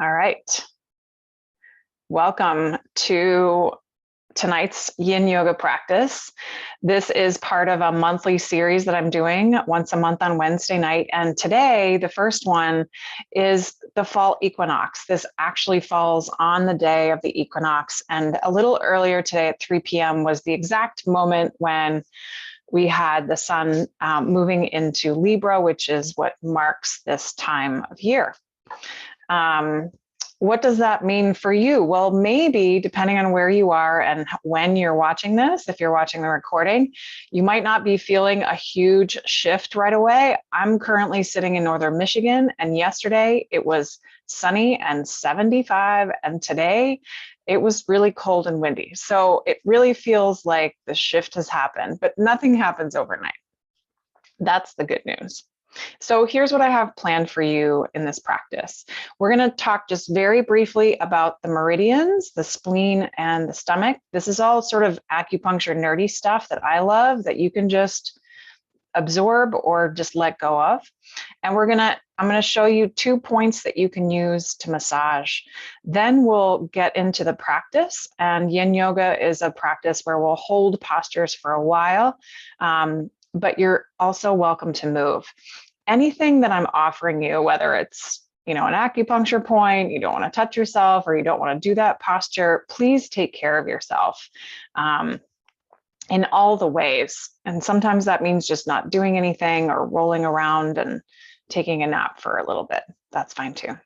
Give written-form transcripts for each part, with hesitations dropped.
All right. Welcome to tonight's yin yoga practice. This is part of a monthly series that I'm doing once a month on Wednesday night. And today, the first one is the fall equinox. This actually falls on the day of the equinox. And a little earlier today at 3 p.m. was the exact moment when we had the sun moving into Libra, which is what marks this time of year. What does that mean for you? Well, maybe depending on where you are and when you're watching this, if you're watching the recording, you might not be feeling a huge shift right away. I'm currently sitting in northern Michigan, and yesterday it was sunny and 75, and today it was really cold and windy. So it really feels like the shift has happened, but nothing happens overnight. That's the good news. So here's what I have planned for you in this practice. We're going to talk just very briefly about the meridians, the spleen, and the stomach. This is all sort of acupuncture nerdy stuff that I love that you can just absorb or just let go of. And I'm going to show you 2 points that you can use to massage. Then we'll get into the practice, and yin yoga is a practice where we'll hold postures for a while. But you're also welcome to move. Anything that I'm offering you, whether it's, an acupuncture point, you don't want to touch yourself, or you don't want to do that posture, please take care of yourself in all the ways. And sometimes that means just not doing anything or rolling around and taking a nap for a little bit. That's fine too.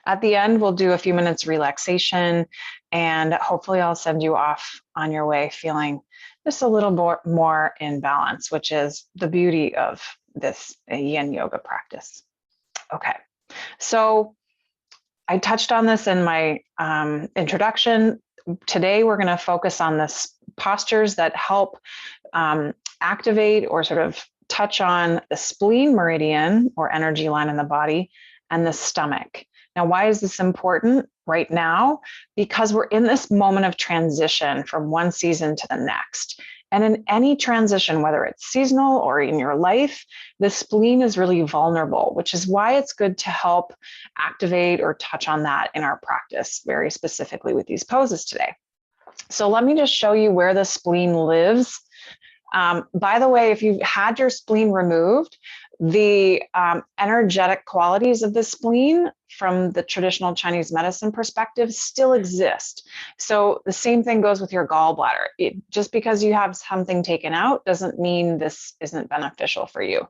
At the end, we'll do a few minutes relaxation, and hopefully I'll send you off on your way feeling just a little more in balance, which is the beauty of this yin yoga practice. Okay, so I touched on this in my introduction. Today, we're going to focus on this postures that help activate or sort of touch on the spleen meridian or energy line in the body and the stomach. Now, why is this important right now? Because we're in this moment of transition from one season to the next. And in any transition, whether it's seasonal or in your life, the spleen is really vulnerable, which is why it's good to help activate or touch on that in our practice, very specifically with these poses today. So let me just show you where the spleen lives. By the way, if you've had your spleen removed, the energetic qualities of the spleen from the traditional Chinese medicine perspective still exist. So the same thing goes with your gallbladder. Just because you have something taken out doesn't mean this isn't beneficial for you.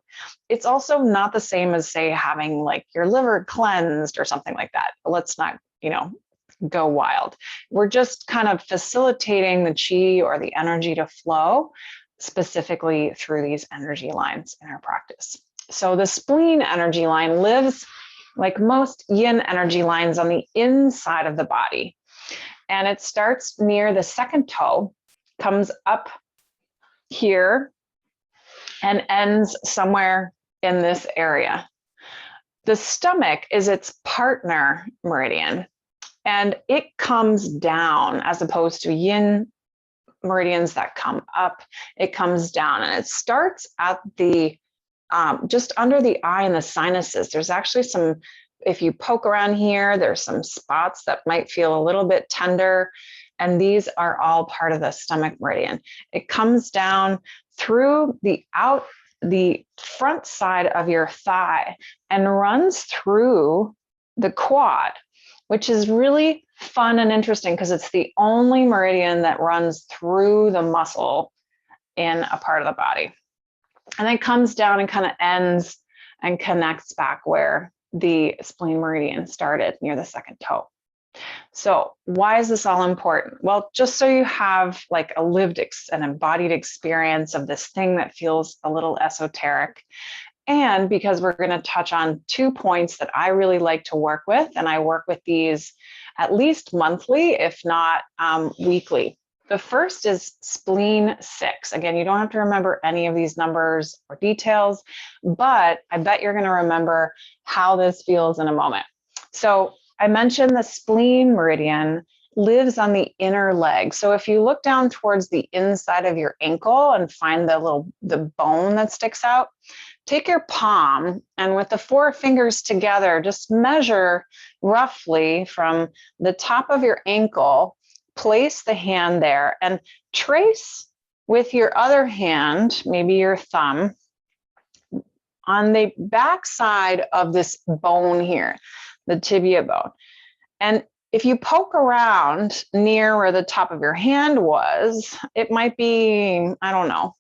It's also not the same as, say, having like your liver cleansed or something like that. Let's not, go wild. We're just kind of facilitating the chi or the energy to flow specifically through these energy lines in our practice. So the spleen energy line lives, like most yin energy lines, on the inside of the body. And it starts near the second toe, comes up here, and ends somewhere in this area. The stomach is its partner meridian, and it comes down as opposed to yin meridians that come up. It comes down, and it starts at the just under the eye and the sinuses. There's actually some, if you poke around here, there's some spots that might feel a little bit tender, and these are all part of the stomach meridian. It comes down through the front side of your thigh and runs through the quad, which is really fun and interesting because it's the only meridian that runs through the muscle in a part of the body. And then comes down and kind of ends and connects back where the spleen meridian started, near the second toe. So why is this all important? Well, just so you have like a lived an embodied experience of this thing that feels a little esoteric. And because we're going to touch on 2 points that I really like to work with, and I work with these at least monthly, if not weekly. The first is spleen 6. Again, you don't have to remember any of these numbers or details, but I bet you're going to remember how this feels in a moment. So I mentioned the spleen meridian lives on the inner leg. So if you look down towards the inside of your ankle and find the bone that sticks out, take your palm and with the 4 fingers together, just measure roughly from the top of your ankle, place the hand there and trace with your other hand, maybe your thumb, on the back side of this bone here, the tibia bone. And if you poke around near where the top of your hand was, it might be, I don't know,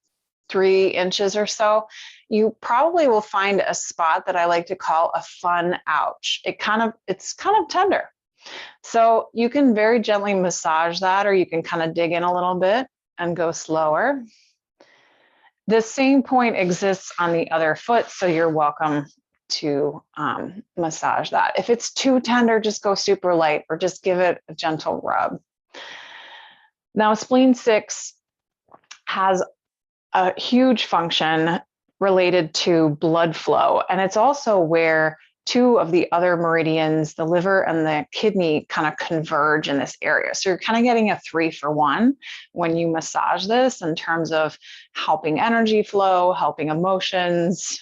3 inches or so. You probably will find a spot that I like to call a fun ouch. It's kind of tender. So you can very gently massage that, or you can kind of dig in a little bit and go slower. The same point exists on the other foot, so you're welcome to massage that. If it's too tender, just go super light or just give it a gentle rub. Now, spleen 6 has a huge function related to blood flow, and it's also where 2 of the other meridians, the liver and the kidney, kind of converge in this area. So you're kind of getting a 3-for-1 when you massage this in terms of helping energy flow, helping emotions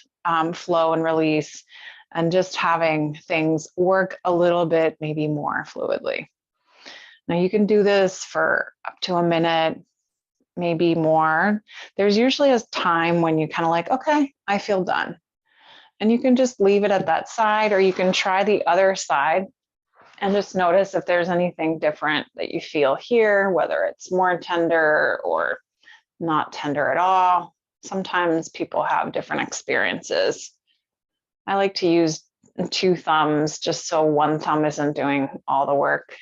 flow and release, and just having things work a little bit, maybe more fluidly. Now you can do this for up to a minute, maybe more. There's usually a time when you kind of like, okay, I feel done. And you can just leave it at that side, or you can try the other side and just notice if there's anything different that you feel here, whether it's more tender or not tender at all. Sometimes people have different experiences. I like to use 2 thumbs just so one thumb isn't doing all the work.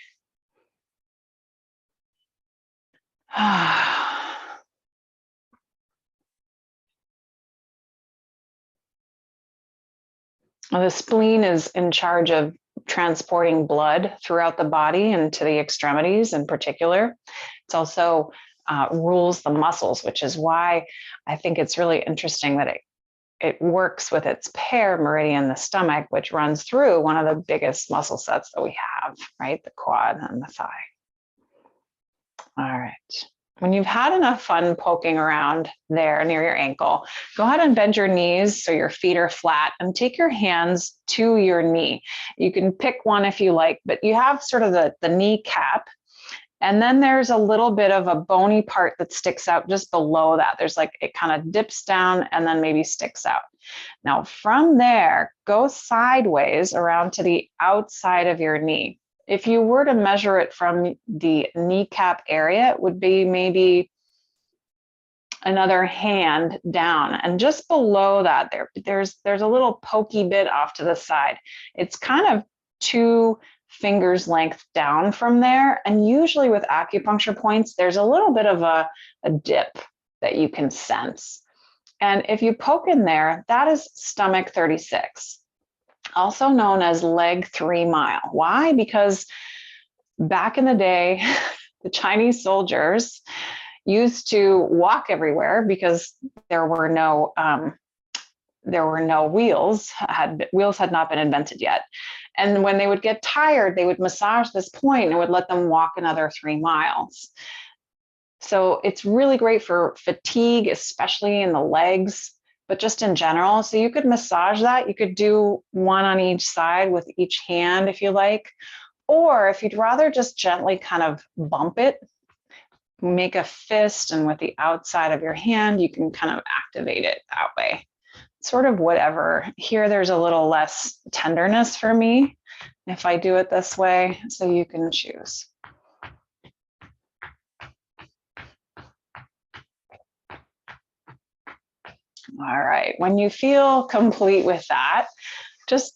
The spleen is in charge of transporting blood throughout the body and to the extremities in particular. It's also rules the muscles, which is why I think it's really interesting that it works with its pair meridian, the stomach, which runs through one of the biggest muscle sets that we have, right? The quad and the thigh. All right. When you've had enough fun poking around there near your ankle, go ahead and bend your knees so your feet are flat and take your hands to your knee. You can pick one if you like, but you have sort of the kneecap. And then there's a little bit of a bony part that sticks out just below that. There's like, it kind of dips down and then maybe sticks out. Now from there, go sideways around to the outside of your knee. If you were to measure it from the kneecap area, it would be maybe another hand down. And just below that, there's a little pokey bit off to the side. It's kind of 2 fingers length down from there. And usually with acupuncture points, there's a little bit of a dip that you can sense. And if you poke in there, that is stomach 36. Also known as leg 3 mile. Why? Because back in the day, the Chinese soldiers used to walk everywhere because there were no wheels. Wheels had not been invented yet. And when they would get tired, they would massage this point and it would let them walk another 3 miles. So it's really great for fatigue, especially in the legs, but just in general. So you could massage that. You could do one on each side with each hand if you like. Or if you'd rather just gently kind of bump it, make a fist, and with the outside of your hand, you can kind of activate it that way. Sort of whatever. Here, there's a little less tenderness for me if I do it this way, so you can choose. All right, when you feel complete with that, just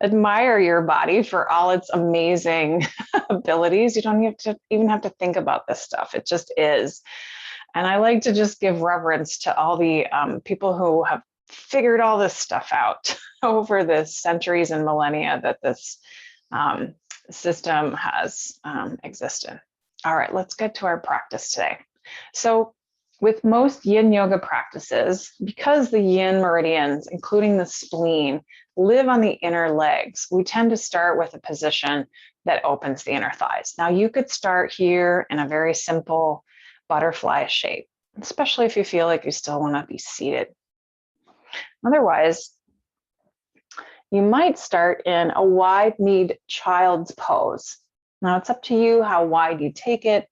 admire your body for all its amazing abilities. You don't even have to think about this stuff. It just is. And I like to just give reverence to all the people who have figured all this stuff out over the centuries and millennia that this system has existed. All right, let's get to our practice today. So with most yin yoga practices, because the yin meridians, including the spleen, live on the inner legs, we tend to start with a position that opens the inner thighs. Now you could start here in a very simple butterfly shape, especially if you feel like you still want to be seated. Otherwise, you might start in a wide-kneed child's pose. Now it's up to you how wide you take it.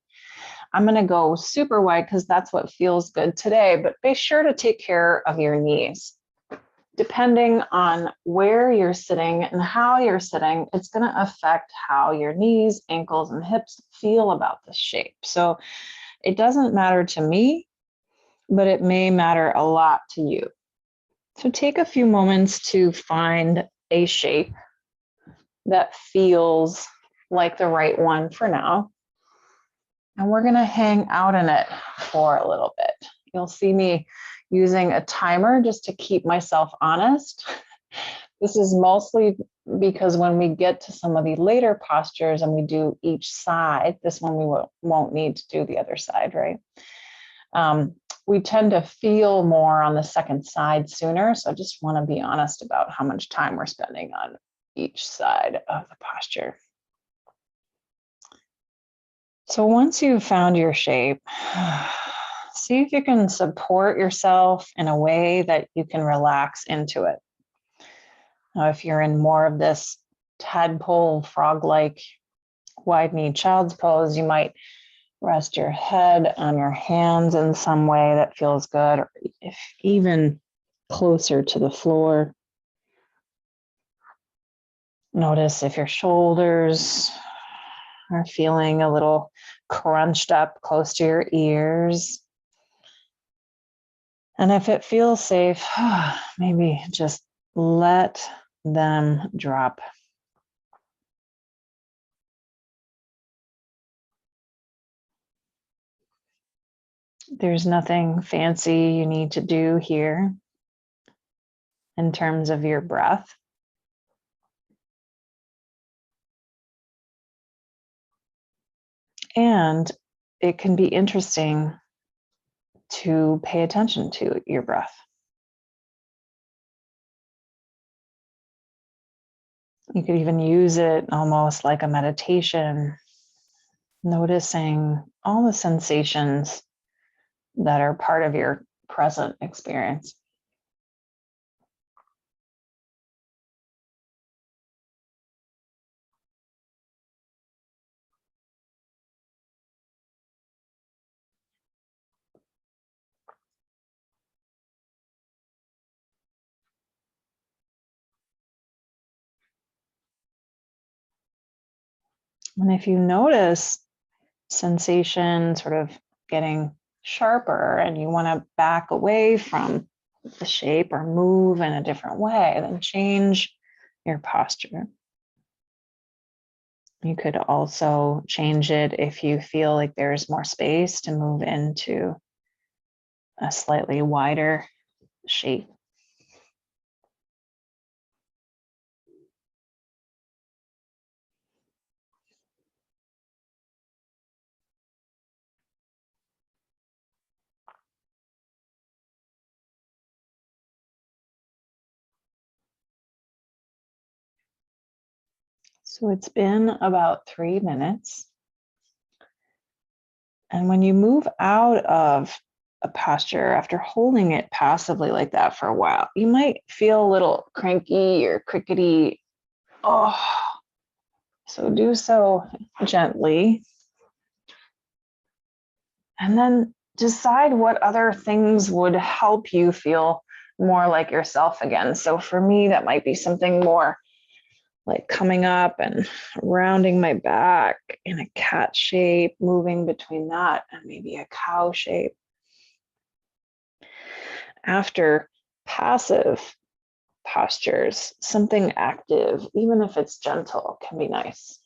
I'm going to go super wide because that's what feels good today, but be sure to take care of your knees. Depending on where you're sitting and how you're sitting, it's going to affect how your knees, ankles, and hips feel about this shape. So it doesn't matter to me, but it may matter a lot to you. So take a few moments to find a shape that feels like the right one for now. And we're going to hang out in it for a little bit. You'll see me using a timer just to keep myself honest. This is mostly because when we get to some of the later postures and we do each side, this one we won't need to do the other side, right? We tend to feel more on the second side sooner. So I just want to be honest about how much time we're spending on each side of the posture. So once you've found your shape, see if you can support yourself in a way that you can relax into it. Now, if you're in more of this tadpole frog-like wide-kneed child's pose, you might rest your head on your hands in some way that feels good, or if even closer to the floor. Notice if your shoulders are feeling a little crunched up close to your ears. And if it feels safe, maybe just let them drop. There's nothing fancy you need to do here in terms of your breath. And it can be interesting to pay attention to your breath. You could even use it almost like a meditation, noticing all the sensations that are part of your present experience. And if you notice sensation sort of getting sharper and you want to back away from the shape or move in a different way, then change your posture. You could also change it if you feel like there's more space to move into a slightly wider shape. So it's been about 3 minutes. And when you move out of a posture after holding it passively like that for a while, you might feel a little cranky or crickety. Oh, so do so gently. And then decide what other things would help you feel more like yourself again. So for me, that might be something more like coming up and rounding my back in a cat shape, moving between that and maybe a cow shape. After passive postures, something active, even if it's gentle, can be nice.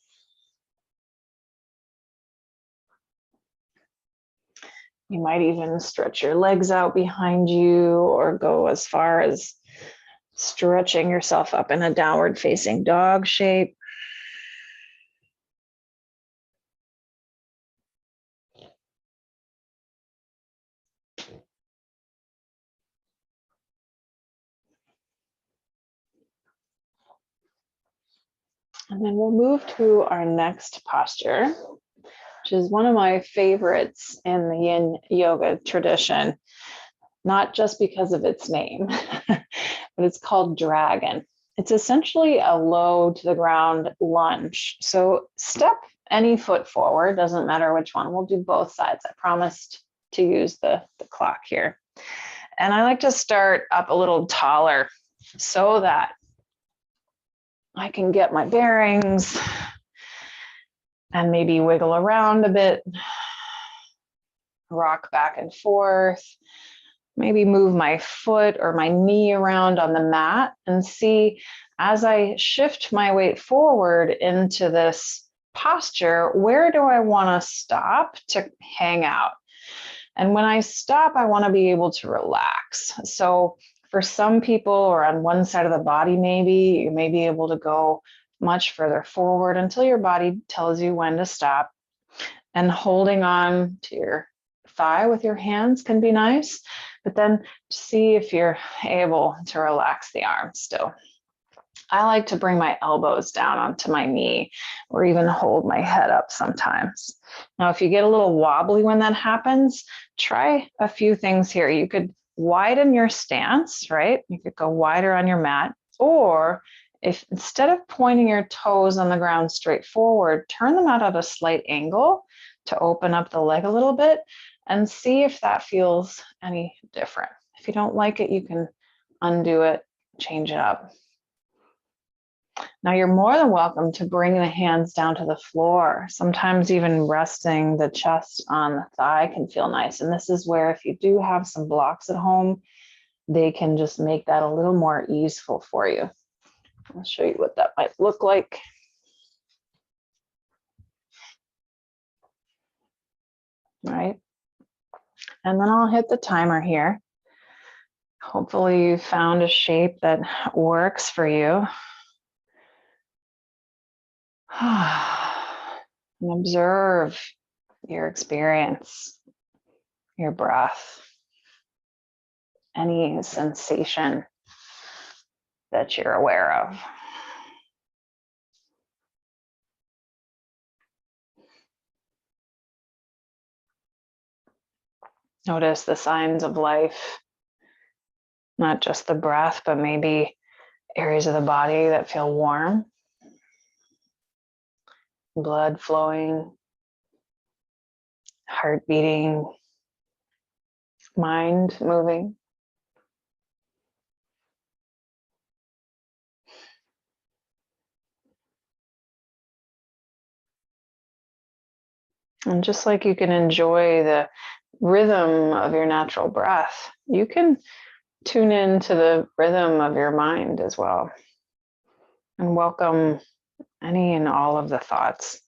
You might even stretch your legs out behind you or go as far as stretching yourself up in a downward facing dog shape. And then we'll move to our next posture, which is one of my favorites in the yin yoga tradition, not just because of its name, but it's called dragon. It's essentially a low to the ground lunge. So step any foot forward, doesn't matter which one. We'll do both sides. I promised to use the clock here. And I like to start up a little taller so that I can get my bearings and maybe wiggle around a bit, rock back and forth, maybe move my foot or my knee around on the mat and see as I shift my weight forward into this posture, where do I want to stop to hang out? And when I stop, I want to be able to relax. So for some people, or on one side of the body, maybe you may be able to go much further forward until your body tells you when to stop. And holding on to your thigh with your hands can be nice, but then see if you're able to relax the arms still. I like to bring my elbows down onto my knee or even hold my head up sometimes. Now, if you get a little wobbly when that happens, try a few things here. You could widen your stance, right? You could go wider on your mat, or if instead of pointing your toes on the ground straight forward, turn them out at a slight angle to open up the leg a little bit and see if that feels any different. If you don't like it, you can undo it, change it up. Now you're more than welcome to bring the hands down to the floor. Sometimes even resting the chest on the thigh can feel nice. And this is where if you do have some blocks at home, they can just make that a little more easeful for you. I'll show you what that might look like. All right. And then I'll hit the timer here. Hopefully you found a shape that works for you. And observe your experience, your breath, any sensation that you're aware of. Notice the signs of life, not just the breath, but maybe areas of the body that feel warm, blood flowing, heart beating, mind moving. And just like you can enjoy the rhythm of your natural breath, you can tune into the rhythm of your mind as well and welcome any and all of the thoughts.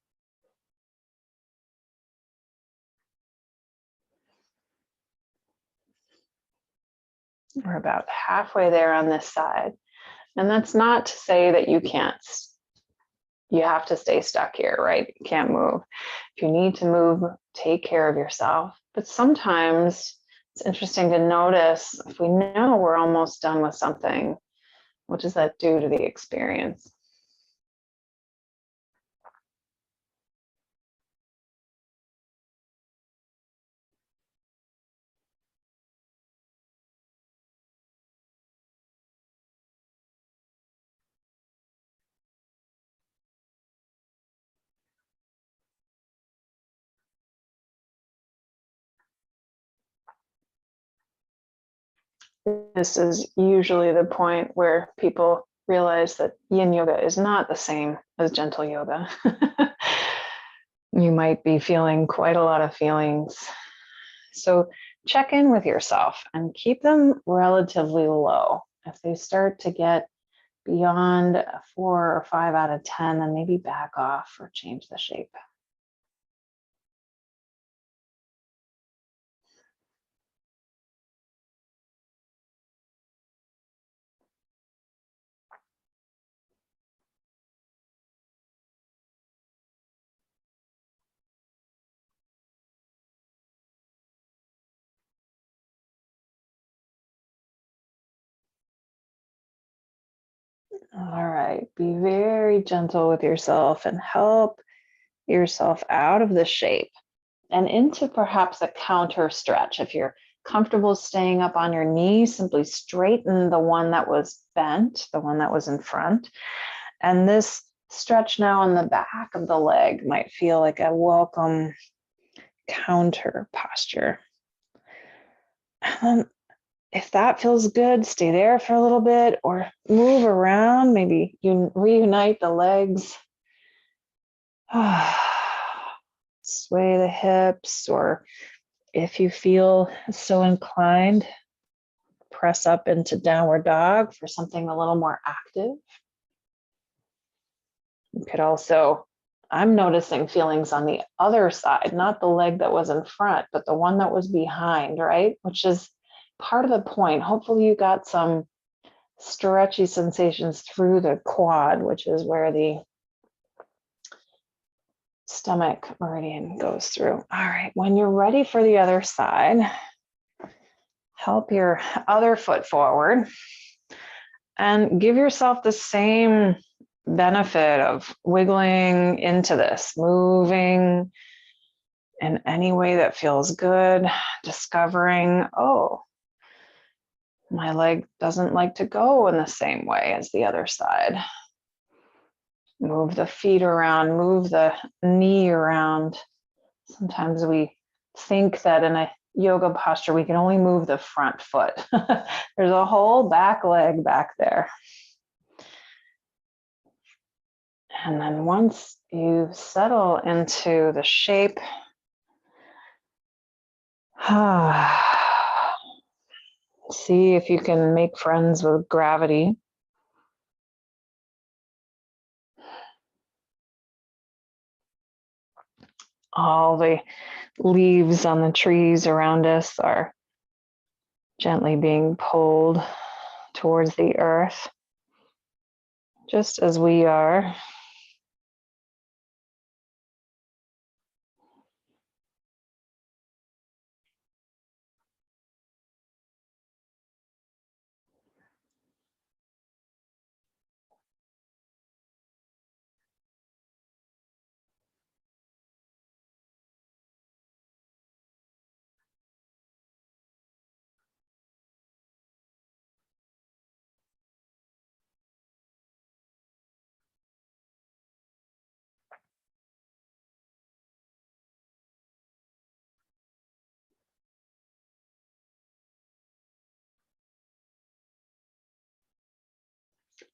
We're about halfway there on this side. And that's not to say that you can't. You have to stay stuck here, right? You can't move. If you need to move, take care of yourself. But sometimes it's interesting to notice if we know we're almost done with something, what does that do to the experience? This is usually the point where people realize that yin yoga is not the same as gentle yoga. You might be feeling quite a lot of feelings. So check in with yourself and keep them relatively low. If they start to get beyond a 4 or 5 out of 10, then maybe back off or change the shape. All right, be very gentle with yourself and help yourself out of the shape and into perhaps a counter stretch. If you're comfortable staying up on your knee, simply straighten the one that was bent, the one that was in front. And this stretch now on the back of the leg might feel like a welcome counter posture. And if that feels good, stay there for a little bit or move around. Maybe you reunite the legs. Sway the hips, or if you feel so inclined, press up into downward dog for something a little more active. You could also, I'm noticing feelings on the other side, not the leg that was in front, but the one that was behind, right? Which is part of the point. Hopefully you got some stretchy sensations through the quad, which is where the stomach meridian goes through. All right, when you're ready for the other side, help your other foot forward and give yourself the same benefit of wiggling into this, moving in any way that feels good, discovering, oh, my leg doesn't like to go in the same way as the other side. Move the feet around, move the knee around. Sometimes we think that in a yoga posture, we can only move the front foot. There's a whole back leg back there. And then once you settle into the shape, see if you can make friends with gravity. All the leaves on the trees around us are gently being pulled towards the earth, just as we are.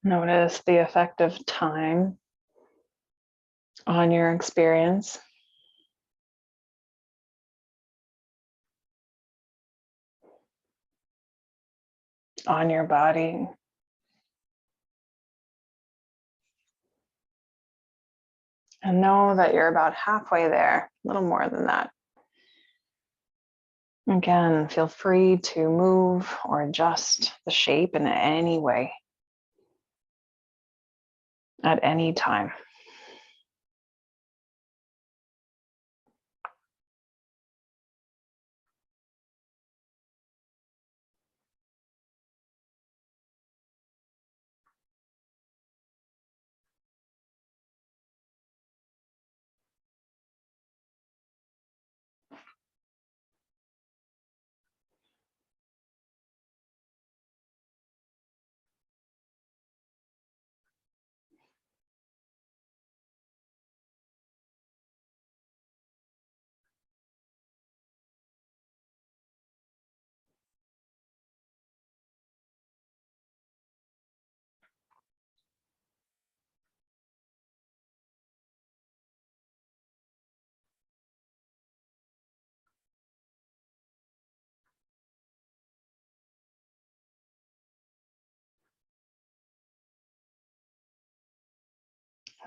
Notice the effect of time on your experience, on your body. And know that you're about halfway there, a little more than that. Again, feel free to move or adjust the shape in any way at any time.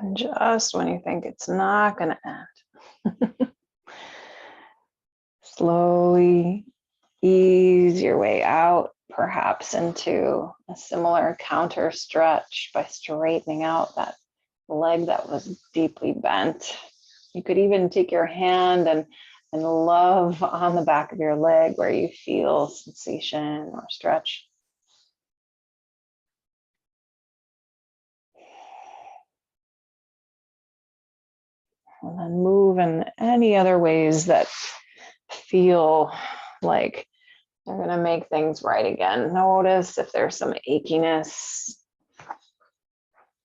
And just when you think it's not going to end, slowly ease your way out, perhaps into a similar counter stretch by straightening out that leg that was deeply bent. You could even take your hand and love on the back of your leg where you feel sensation or stretch. And then move in any other ways that feel like they're going to make things right again. Notice if there's some achiness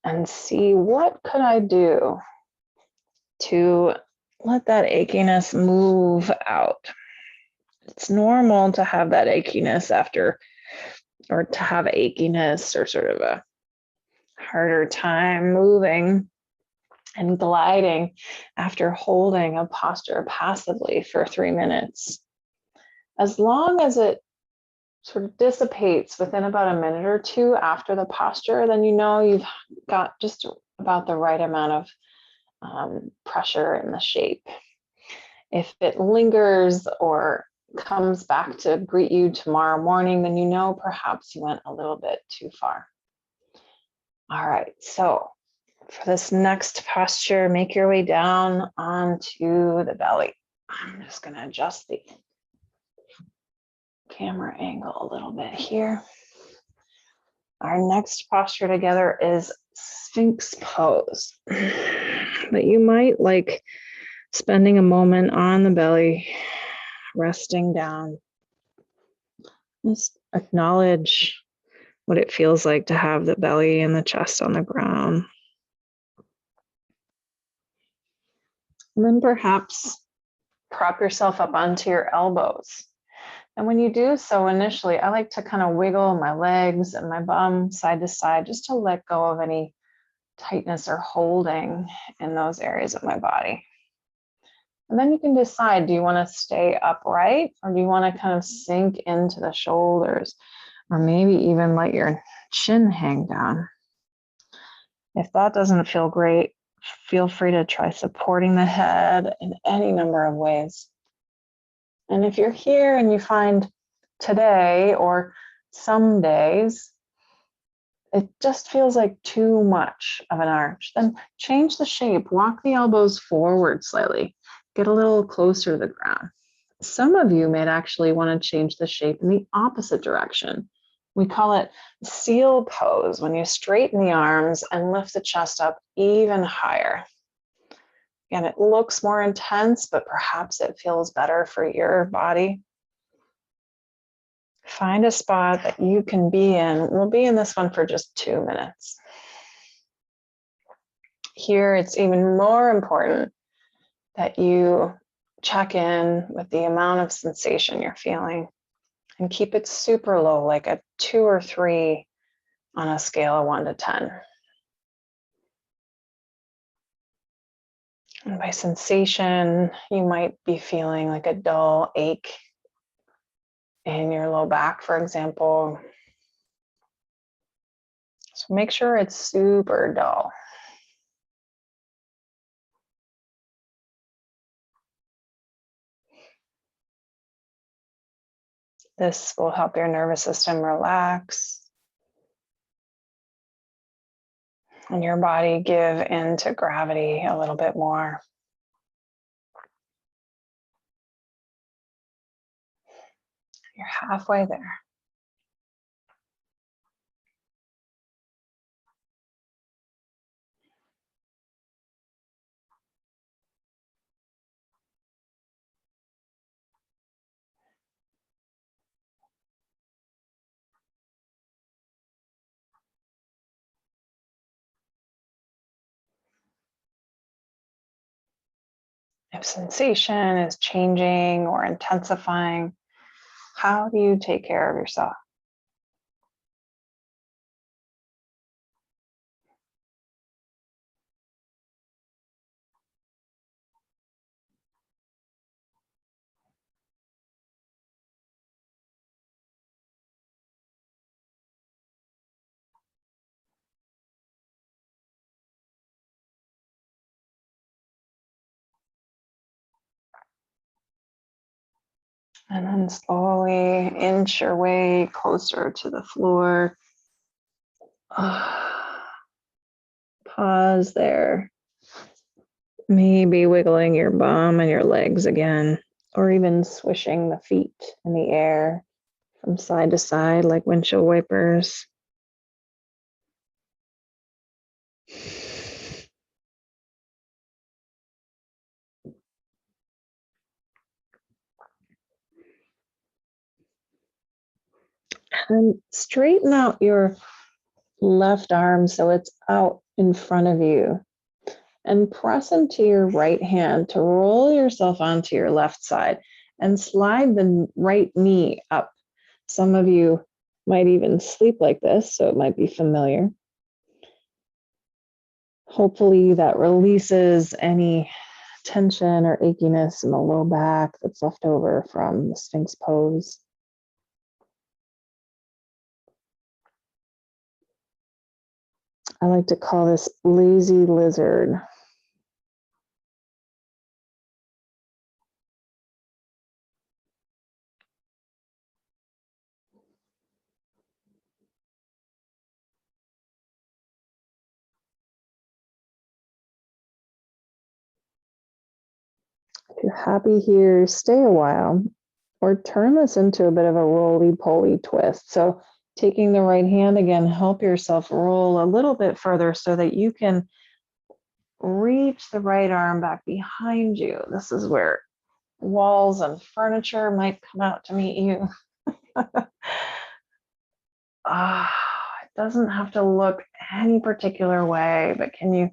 and see what could I do to let that achiness move out. It's normal to have that achiness after, or to have achiness or sort of a harder time moving and gliding after holding a posture passively for 3 minutes. As long as it sort of dissipates within about a minute or two after the posture, then you know you've got just about the right amount of pressure in the shape. If it lingers or comes back to greet you tomorrow morning, then you know perhaps you went a little bit too far. All right, so for this next posture, make your way down onto the belly. I'm just going to adjust the camera angle a little bit here. Our next posture together is Sphinx pose. But you might like spending a moment on the belly, resting down. Just acknowledge what it feels like to have the belly and the chest on the ground. And then perhaps prop yourself up onto your elbows. And when you do so initially, I like to kind of wiggle my legs and my bum side to side just to let go of any tightness or holding in those areas of my body. And then you can decide, do you want to stay upright or do you want to kind of sink into the shoulders or maybe even let your chin hang down? If that doesn't feel great, feel free to try supporting the head in any number of ways. And if you're here and you find today or some days, it just feels like too much of an arch, then change the shape, walk the elbows forward slightly, get a little closer to the ground. Some of you may actually want to change the shape in the opposite direction. We call it seal pose, when you straighten the arms and lift the chest up even higher. Again, it looks more intense, but perhaps it feels better for your body. Find a spot that you can be in. We'll be in this one for just 2 minutes. Here, it's even more important that you check in with the amount of sensation you're feeling and keep it super low, like a 2 or 3 on a scale of 1 to 10. And by sensation, you might be feeling like a dull ache in your low back, for example. So make sure it's super dull. This will help your nervous system relax and your body give into gravity a little bit more. You're halfway there. If sensation is changing or intensifying, how do you take care of yourself? And then slowly inch your way closer to the floor. Pause there. Maybe wiggling your bum and your legs again, or even swishing the feet in the air from side to side like windshield wipers. And straighten out your left arm so it's out in front of you. And press into your right hand to roll yourself onto your left side and slide the right knee up. Some of you might even sleep like this, so it might be familiar. Hopefully that releases any tension or achiness in the low back that's left over from the Sphinx pose. I like to call this lazy lizard. If you're happy here, stay a while or turn this into a bit of a roly-poly twist. So taking the right hand again, help yourself roll a little bit further so that you can reach the right arm back behind you. This is where walls and furniture might come out to meet you. It doesn't have to look any particular way, but can you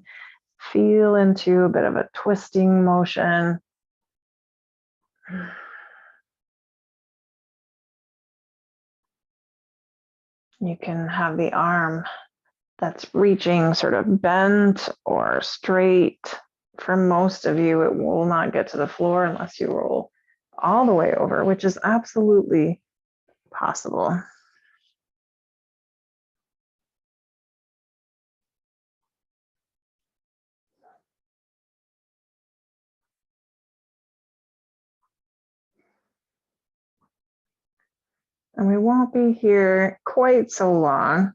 feel into a bit of a twisting motion? You can have the arm that's reaching sort of bent or straight. For most of you, it will not get to the floor unless you roll all the way over, which is absolutely possible. And we won't be here quite so long.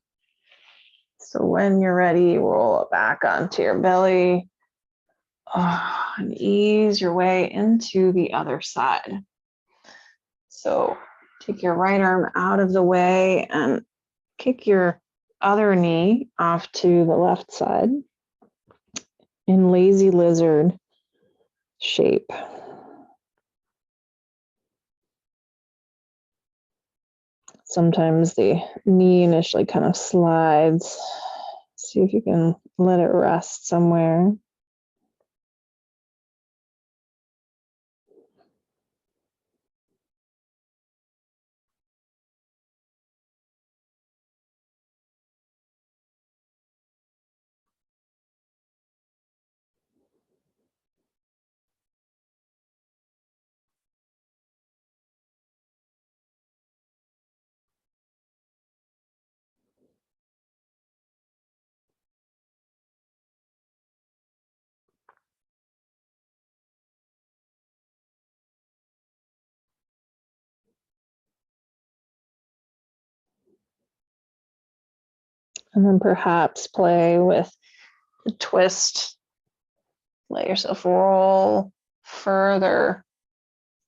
So when you're ready, roll it back onto your belly and ease your way into the other side. So take your right arm out of the way and kick your other knee off to the left side in lazy lizard shape. Sometimes the knee initially kind of slides. See if you can let it rest somewhere. And then perhaps play with the twist. Let yourself roll further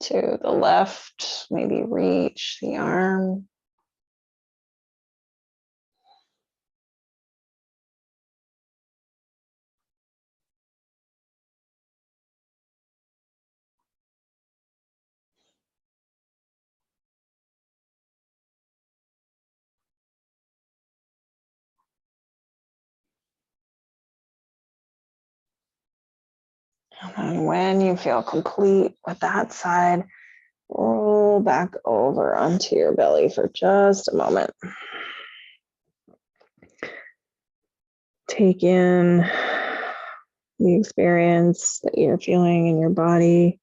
to the left, maybe reach the arm. And when you feel complete with that side, roll back over onto your belly for just a moment. Take in the experience that you're feeling in your body,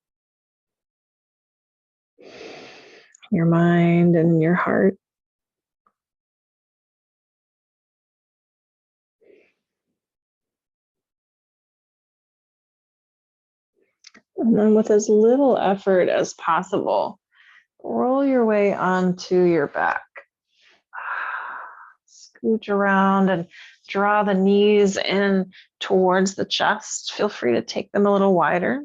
your mind, and your heart. And then with as little effort as possible, roll your way onto your back. Scooch around and draw the knees in towards the chest. Feel free to take them a little wider.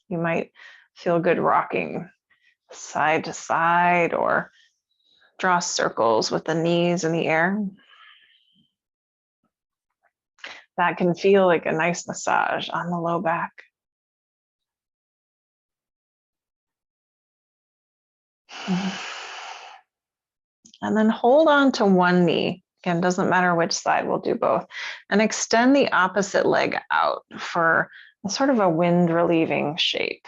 You might feel good rocking side to side or draw circles with the knees in the air. That can feel like a nice massage on the low back. And then hold on to one knee. Again, doesn't matter which side, we'll do both. And extend the opposite leg out for sort of a wind relieving shape.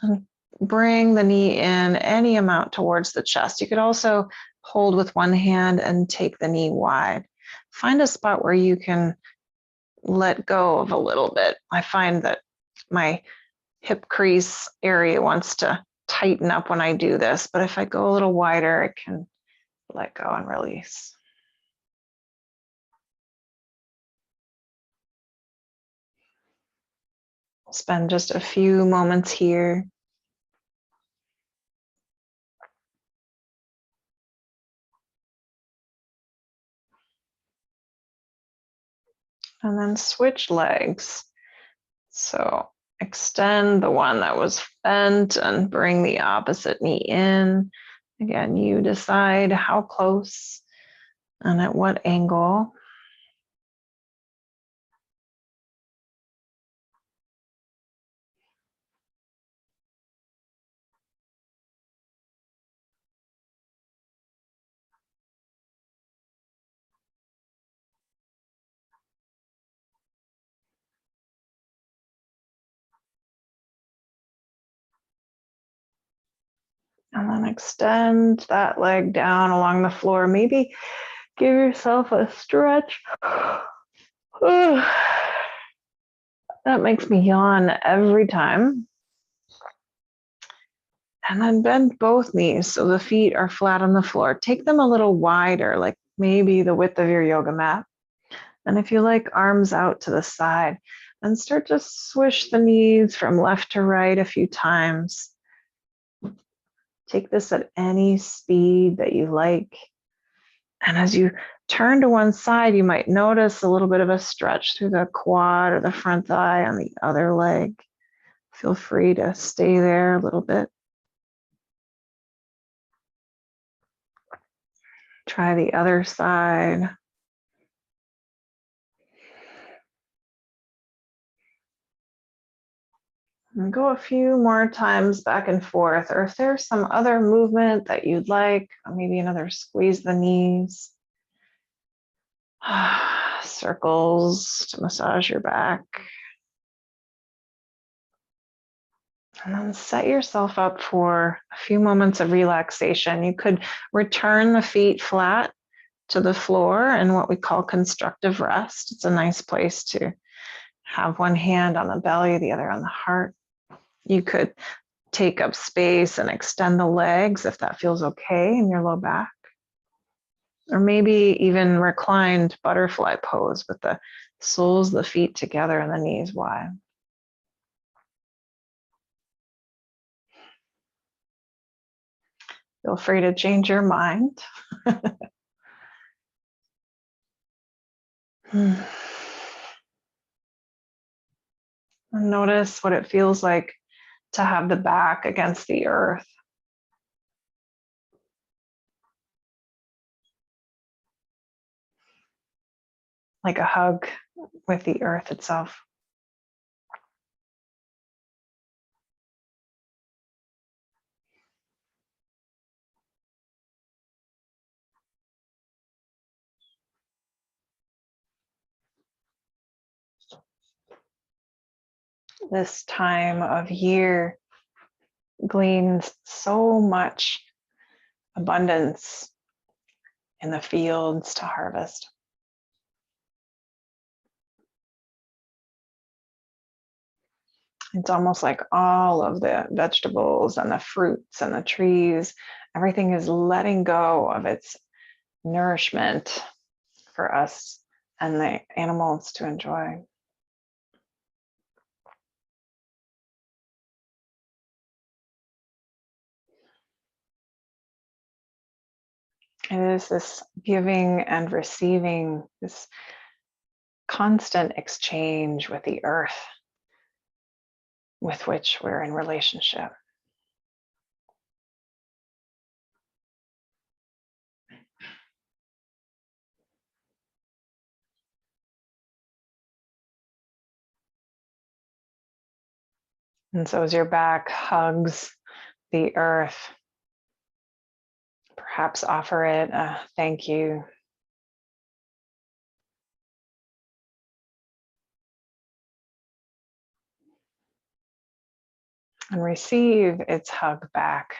And bring the knee in any amount towards the chest. You could also hold with one hand and take the knee wide. Find a spot where you can let go of a little bit. I find that my hip crease area wants to tighten up when I do this, but if I go a little wider, I can let go and release. Spend just a few moments here. And then switch legs. So extend the one that was bent and bring the opposite knee in. Again, you decide how close and at what angle. And then extend that leg down along the floor. Maybe give yourself a stretch. That makes me yawn every time. And then bend both knees so the feet are flat on the floor. Take them a little wider, like maybe the width of your yoga mat. And if you like, arms out to the side. And start to swish the knees from left to right a few times. Take this at any speed that you like. And as you turn to one side, you might notice a little bit of a stretch through the quad or the front thigh on the other leg. Feel free to stay there a little bit. Try the other side. And go a few more times back and forth, or if there's some other movement that you'd like, maybe another squeeze the knees, circles to massage your back. And then set yourself up for a few moments of relaxation. You could return the feet flat to the floor in what we call constructive rest. It's a nice place to have one hand on the belly, the other on the heart. You could take up space and extend the legs if that feels okay in your low back. Or maybe even reclined butterfly pose with the soles of the feet together and the knees wide. Feel free to change your mind. Notice what it feels like to have the back against the earth. Like a hug with the earth itself. This time of year gleans so much abundance in the fields to harvest. It's almost like all of the vegetables and the fruits and the trees, everything is letting go of its nourishment for us and the animals to enjoy. It is this giving and receiving, this constant exchange with the earth with which we're in relationship. And so as your back hugs the earth, Perhaps offer it a thank you. And receive its hug back.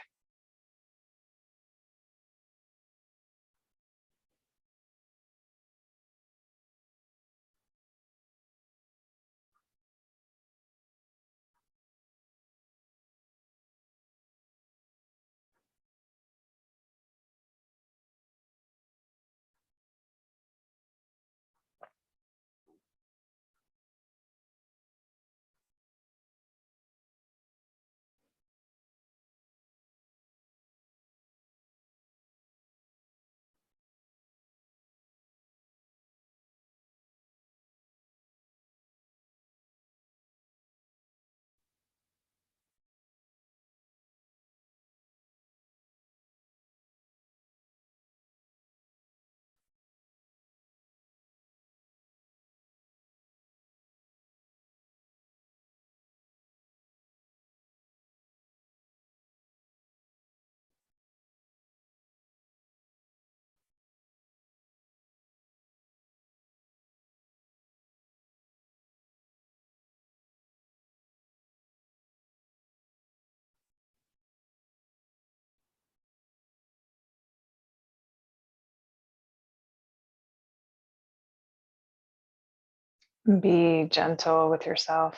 Be gentle with yourself.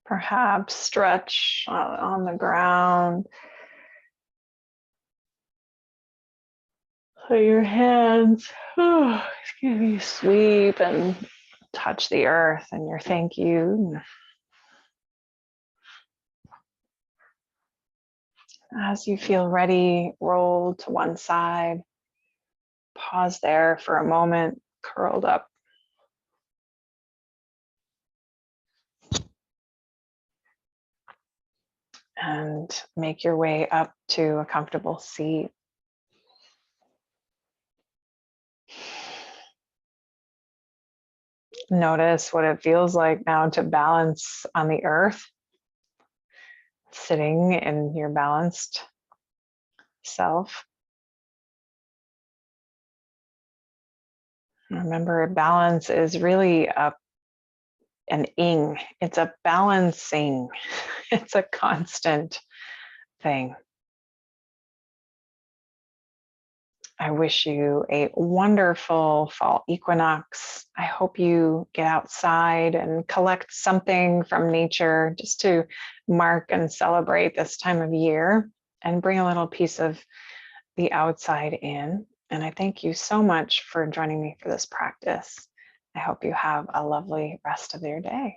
Perhaps stretch on the ground. Put your hands, sweep and touch the earth and your thank you. As you feel ready, roll to one side. Pause there for a moment, curled up. And make your way up to a comfortable seat. Notice what it feels like now to balance on the earth, sitting in your balanced self. Remember, balance is really an ing. It's a balancing. It's a constant thing. I wish you a wonderful fall equinox. I hope you get outside and collect something from nature just to mark and celebrate this time of year and bring a little piece of the outside in. And I thank you so much for joining me for this practice. I hope you have a lovely rest of your day.